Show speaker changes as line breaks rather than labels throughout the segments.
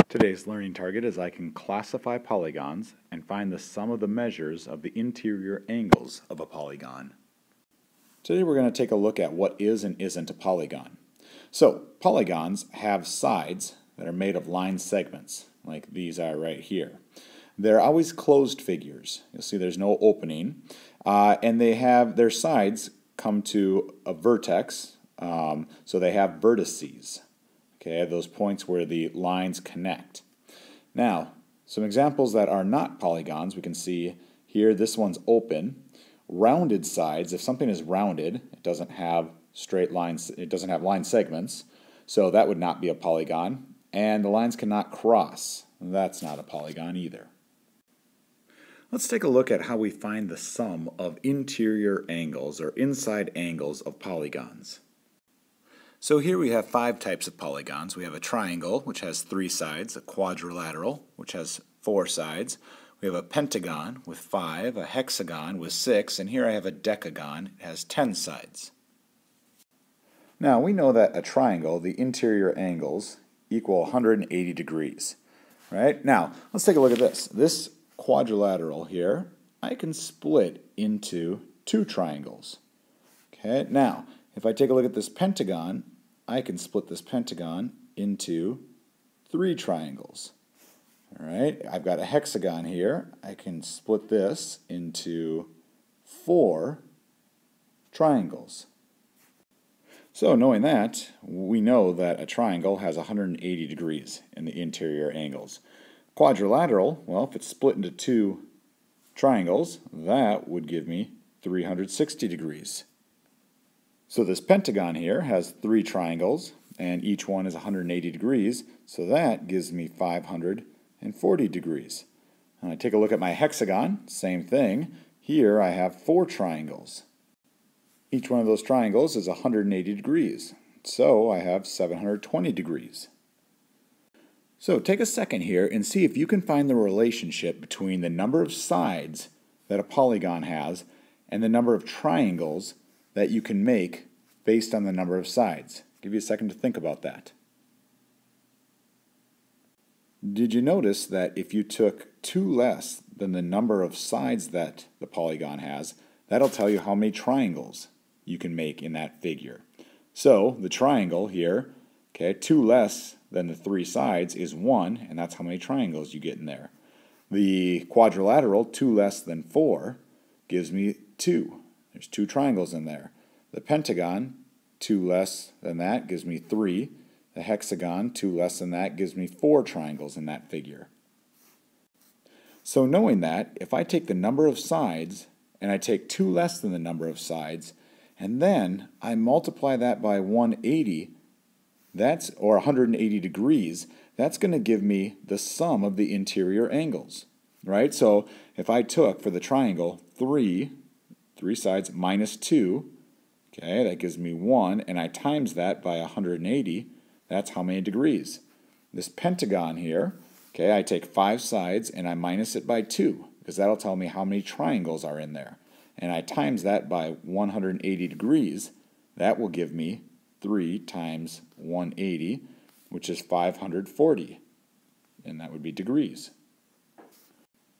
Today's learning target is I can classify polygons and find the sum of the measures of the interior angles of a polygon. Today we're going to take a look at what is and isn't a polygon. So, polygons have sides that are made of line segments, like these are right here. They're always closed figures. You'll see there's no opening, and they have their sides come to a vertex, so they have vertices. Okay, those points where the lines connect. Now, some examples that are not polygons, we can see here, this one's open. Rounded sides, if something is rounded, it doesn't have straight lines, it doesn't have line segments, so that would not be a polygon. And the lines cannot cross. That's not a polygon either. Let's take a look at how we find the sum of interior angles or inside angles of polygons. So here we have 5 types of polygons. We have a triangle, which has 3 sides, a quadrilateral, which has 4 sides. We have a pentagon with 5, a hexagon with 6, and here I have a decagon. It has 10 sides. Now we know that a triangle, the interior angles, equal 180 degrees. Right? Now, let's take a look at this. This quadrilateral here, I can split into 2 triangles. Okay, now, if I take a look at this pentagon, I can split this pentagon into 3 triangles. All right, I've got a hexagon here. I can split this into 4 triangles. So knowing that, we know that a triangle has 180 degrees in the interior angles. Quadrilateral, well, if it's split into 2 triangles, that would give me 360 degrees. So this pentagon here has 3 triangles, and each one is 180 degrees, so that gives me 540 degrees. And I take a look at my hexagon, same thing. Here I have 4 triangles. Each one of those triangles is 180 degrees, so I have 720 degrees. So take a second here and see if you can find the relationship between the number of sides that a polygon has and the number of triangles that you can make based on the number of sides. I'll give you a second to think about that. Did you notice that if you took 2 less than the number of sides that the polygon has, that'll tell you how many triangles you can make in that figure. So the triangle here, okay, 2 less than the 3 sides is 1, and that's how many triangles you get in there. The quadrilateral, 2 less than 4, gives me 2. There's 2 triangles in there. The pentagon, 2 less than that, gives me 3. The hexagon, 2 less than that, gives me 4 triangles in that figure. So knowing that, if I take the number of sides and I take 2 less than the number of sides, and then I multiply that by 180, or 180 degrees, that's going to give me the sum of the interior angles. Right? So if I took, for the triangle, 3 sides minus 2, okay, that gives me 1, and I times that by 180, that's how many degrees. This pentagon here, okay, I take 5 sides and I minus it by 2, because that'll tell me how many triangles are in there. And I times that by 180 degrees, that will give me 3 times 180, which is 540, and that would be degrees.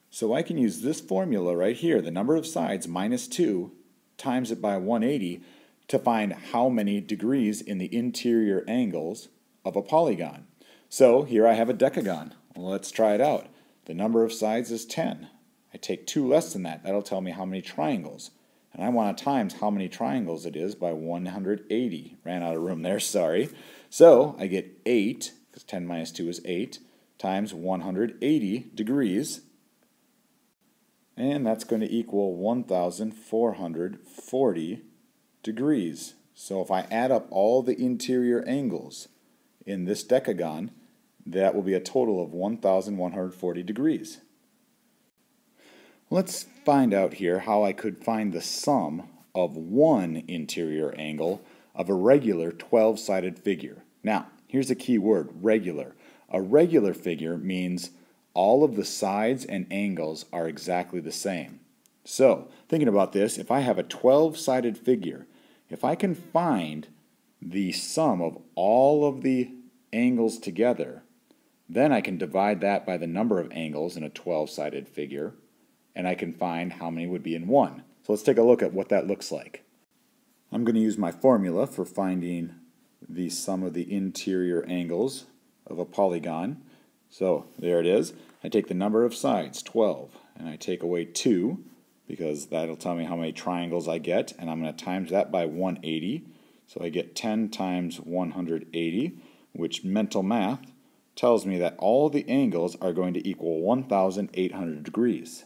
So I can use this formula right here, the number of sides minus 2, times it by 180, to find how many degrees in the interior angles of a polygon. So here I have a decagon. Well, let's try it out. The number of sides is 10. I take 2 less than that. That'll tell me how many triangles. And I want to times how many triangles it is by 180. Ran out of room there, sorry. So I get 8, because 10 minus 2 is 8, times 180 degrees. And that's going to equal 1,440 degrees. So if I add up all the interior angles in this decagon, that will be a total of 1,140 degrees. Let's find out here how I could find the sum of one interior angle of a regular 12-sided figure. Now, here's a key word, regular. A regular figure means all of the sides and angles are exactly the same. So, thinking about this, if I have a 12-sided figure, if I can find the sum of all of the angles together, Then I can divide that by the number of angles in a 12-sided figure, and I can find how many would be in one. So let's take a look at what that looks like. I'm going to use my formula for finding the sum of the interior angles of a polygon. So there it is. I take the number of sides, 12, and I take away 2, because that'll tell me how many triangles I get, and I'm going to times that by 180. So I get 10 times 180, which mental math tells me that all the angles are going to equal 1,800 degrees.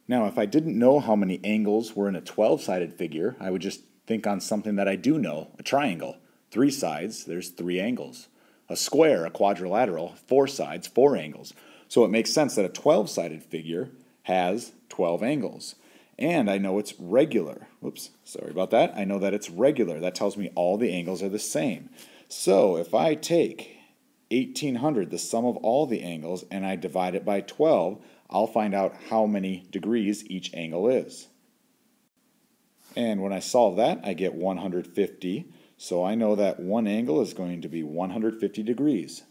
Now, if I didn't know how many angles were in a 12-sided figure, I would just think on something that I do know, a triangle. 3 sides, there's 3 angles. A square, a quadrilateral, 4 sides, 4 angles. So it makes sense that a 12-sided figure has 12 angles. And I know it's regular. Whoops, sorry about that. I know that it's regular. That tells me all the angles are the same. So if I take 1,800, the sum of all the angles, and I divide it by 12, I'll find out how many degrees each angle is. And when I solve that, I get 150. So I know that one angle is going to be 150 degrees.